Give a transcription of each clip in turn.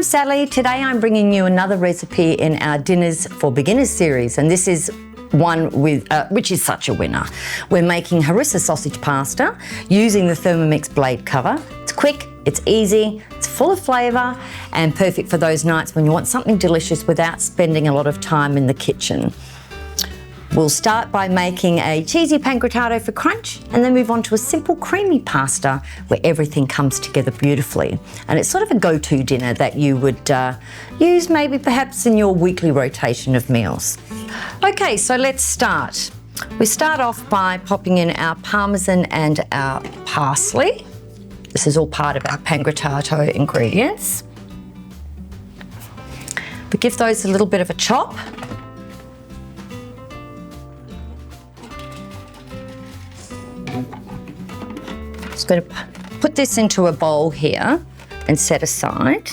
I'm Sally. Today I'm bringing you another recipe in our Dinners for Beginners series, and this is one with which is such a winner. We're making Harissa sausage pasta using the Thermomix Blade cover. It's quick, it's easy, it's full of flavour and perfect for those nights when you want something delicious without spending a lot of time in the kitchen. We'll start by making a cheesy pangrattato for crunch and then move on to a simple creamy pasta where everything comes together beautifully. And it's sort of a go-to dinner that you would use maybe perhaps in your weekly rotation of meals. Okay, so let's start. We start off by popping in our parmesan and our parsley. This is all part of our pangrattato ingredients. We give those a little bit of a chop. Just going to put this into a bowl here and set aside.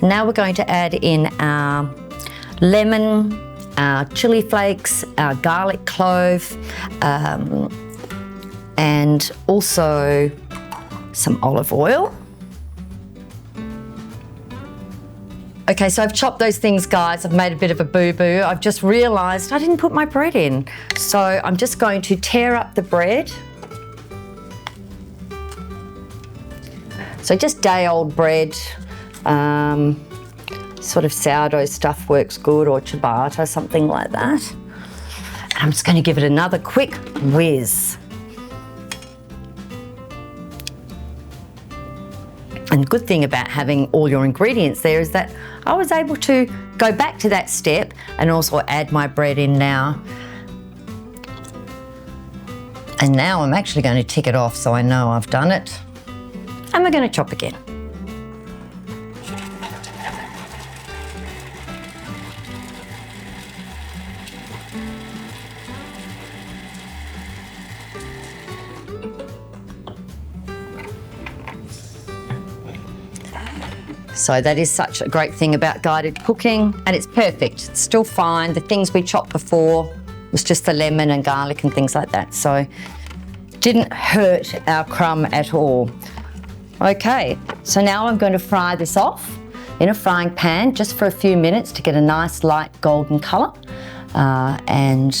Now we're going to add in our lemon, our chili flakes, our garlic clove, and also some olive oil. Okay, so I've chopped those things, guys. I've made a bit of a boo-boo. I've just realised I didn't put my bread in. So I'm just going to tear up the bread. So just day-old bread, sort of sourdough stuff works good, or ciabatta, something like that. And I'm just going to give it another quick whiz. And the good thing about having all your ingredients there is that I was able to go back to that step and also add my bread in now. And now I'm actually going to tick it off so I know I've done it. And we're going to chop again. So that is such a great thing about guided cooking, and it's perfect. It's still fine. The things we chopped before was just the lemon and garlic and things like that. So didn't hurt our crumb at all. Okay, so now I'm going to fry this off in a frying pan just for a few minutes to get a nice light golden colour, and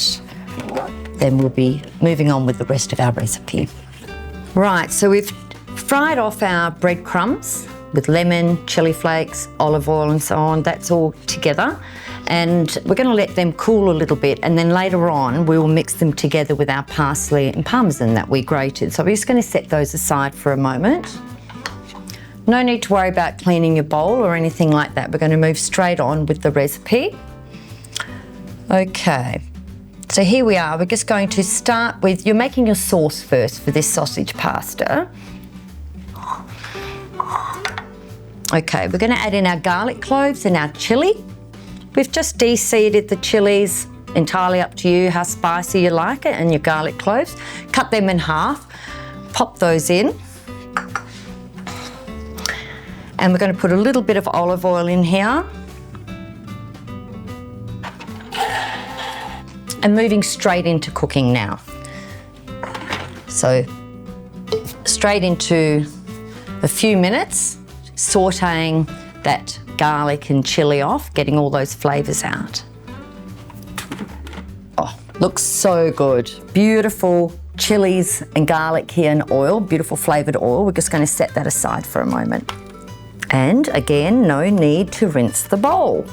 then we'll be moving on with the rest of our recipe. Right, so we've fried off our breadcrumbs with lemon, chili flakes, olive oil and so on. That's all together, and we're going to let them cool a little bit, and then later on we will mix them together with our parsley and parmesan that we grated. So we're just going to set those aside for a moment. No need to worry about cleaning your bowl or anything like that. We're going to move straight on with the recipe. Okay, so here we are. We're just going to start with, you're making your sauce first for this sausage pasta. Okay, we're going to add in our garlic cloves and our chili. We've just de-seeded the chilies, entirely up to you how spicy you like it, and your garlic cloves. Cut them in half, pop those in. And we're going to put a little bit of olive oil in here. And moving straight into cooking now. So straight into a few minutes, sauteing that garlic and chili off, getting all those flavours out. Oh, looks so good. Beautiful chilies and garlic here and oil, beautiful flavoured oil. We're just going to set that aside for a moment. And again, no need to rinse the bowl.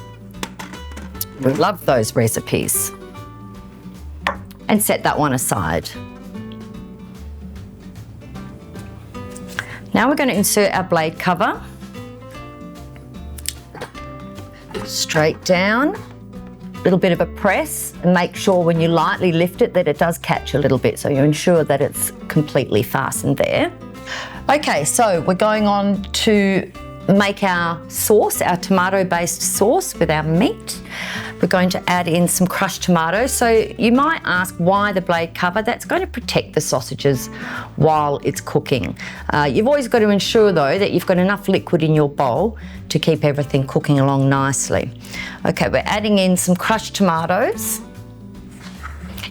We love those recipes. And set that one aside. Now we're going to insert our blade cover. Straight down, a little bit of a press, and make sure when you lightly lift it that it does catch a little bit, so you ensure that it's completely fastened there. Okay, so we're going on to make our sauce, our tomato-based sauce with our meat. We're going to add in some crushed tomatoes. So you might ask why the blade cover. That's going to protect the sausages while it's cooking. You've always got to ensure though that you've got enough liquid in your bowl to keep everything cooking along nicely. Okay, we're adding in some crushed tomatoes,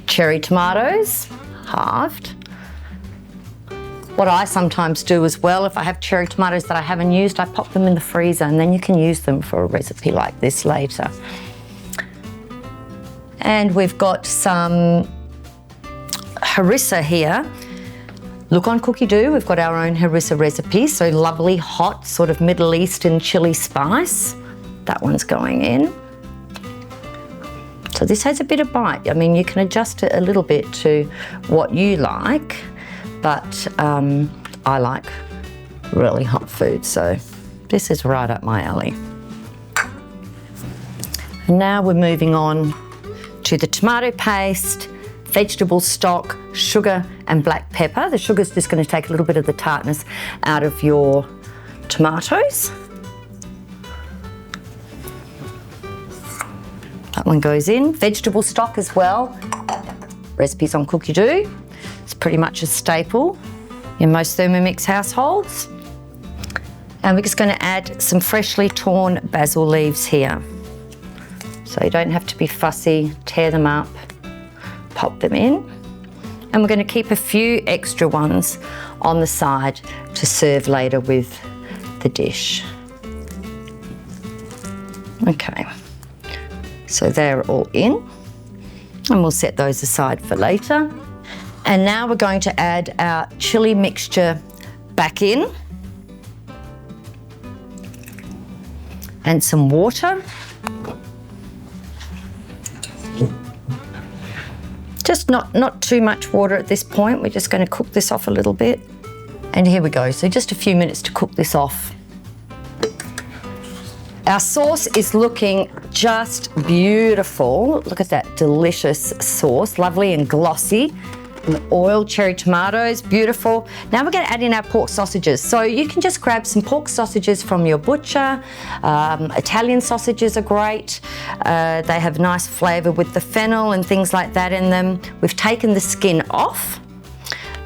cherry tomatoes, halved, What I sometimes do as well, if I have cherry tomatoes that I haven't used, I pop them in the freezer and then you can use them for a recipe like this later. And we've got some harissa here. Look on Cookidoo, we've got our own harissa recipe, so lovely hot sort of Middle Eastern chili spice. That one's going in. So this has a bit of bite. I mean, you can adjust it a little bit to what you like, but I like really hot food, so this is right up my alley. And now we're moving on to the tomato paste, vegetable stock, sugar and black pepper. The sugar's just going to take a little bit of the tartness out of your tomatoes. That one goes in. Vegetable stock as well. Recipes on Cookidoo. It's pretty much a staple in most Thermomix households. And we're just going to add some freshly torn basil leaves here. So you don't have to be fussy, tear them up, pop them in. And we're going to keep a few extra ones on the side to serve later with the dish. Okay, so they're all in and we'll set those aside for later. And now we're going to add our chili mixture back in and some water. Just not too much water at this point. We're just going to cook this off a little bit. And here we go. So just a few minutes to cook this off. Our sauce is looking just beautiful. Look at that delicious sauce, lovely and glossy. And the oiled cherry tomatoes, beautiful. Now we're going to add in our pork sausages. So you can just grab some pork sausages from your butcher. Italian sausages are great. They have nice flavour with the fennel and things like that in them. We've taken the skin off.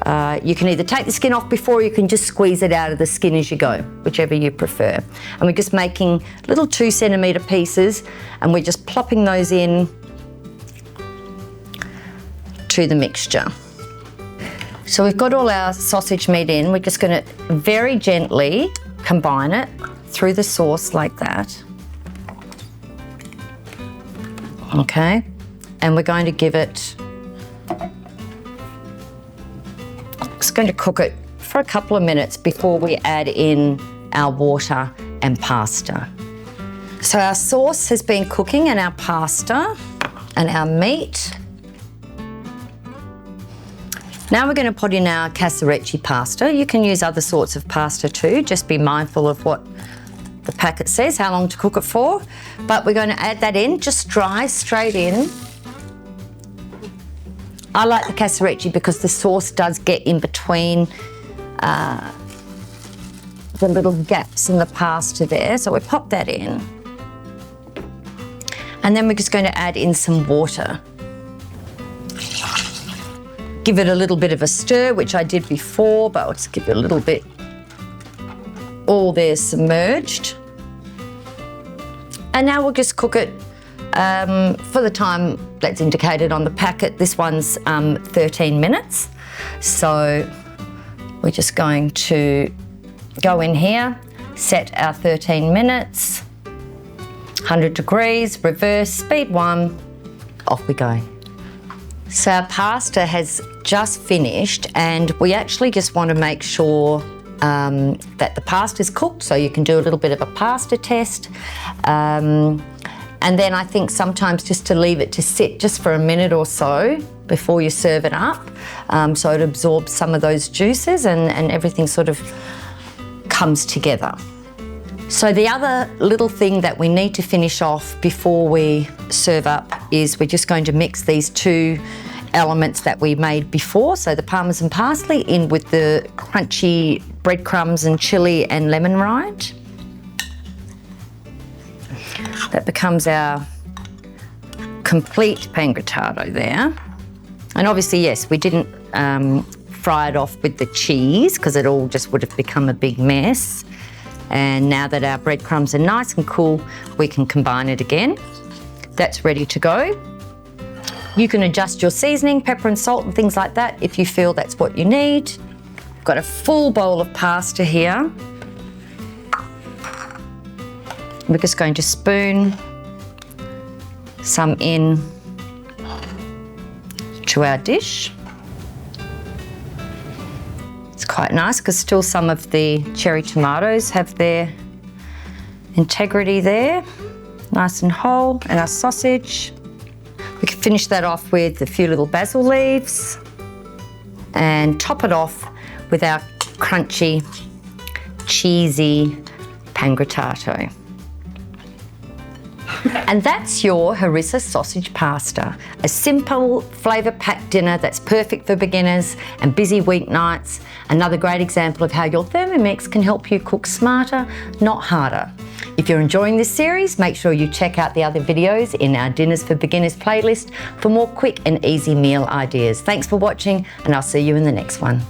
You can either take the skin off before, or you can just squeeze it out of the skin as you go, whichever you prefer. And we're just making little 2 centimetre pieces and we're just plopping those in to the mixture. So we've got all our sausage meat in. We're just going to very gently combine it through the sauce like that. Okay, and we're going to give it, just going to cook it for a couple of minutes before we add in our water and pasta. So our sauce has been cooking and our pasta and our meat. Now we're going to put in our cassarecci pasta. You can use other sorts of pasta too. Just be mindful of what the packet says, how long to cook it for. But we're going to add that in, just dry, straight in. I like the cassarecci because the sauce does get in between the little gaps in the pasta there. So we pop that in. And then we're just going to add in some water. Give it a little bit of a stir, which I did before, but I'll just give it a little bit. All there submerged. And now we'll just cook it for the time that's indicated on the packet. This one's 13 minutes. So we're just going to go in here, set our 13 minutes, 100 degrees, reverse, speed 1, off we go. So our pasta has just finished and we actually just want to make sure that the pasta is cooked, so you can do a little bit of a pasta test. And then I think sometimes just to leave it to sit just for a minute or so before you serve it up, so it absorbs some of those juices and everything sort of comes together. So the other little thing that we need to finish off before we serve up is we're just going to mix these 2 elements that we made before. So the parmesan parsley in with the crunchy breadcrumbs and chili and lemon rind. That becomes our complete pangrattato there. And obviously, yes, we didn't fry it off with the cheese because it all just would have become a big mess. And now that our breadcrumbs are nice and cool, we can combine it again. That's ready to go. You can adjust your seasoning, pepper and salt and things like that if you feel that's what you need. Got a full bowl of pasta here. We're just going to spoon some in to our dish. It's quite nice because still some of the cherry tomatoes have their integrity there, nice and whole, and our sausage. We can finish that off with a few little basil leaves and top it off with our crunchy, cheesy pangrattato. And that's your harissa sausage pasta, a simple flavour-packed dinner that's perfect for beginners and busy weeknights. Another great example of how your Thermomix can help you cook smarter, not harder. If you're enjoying this series, make sure you check out the other videos in our Dinners for Beginners playlist for more quick and easy meal ideas. Thanks for watching, and I'll see you in the next one.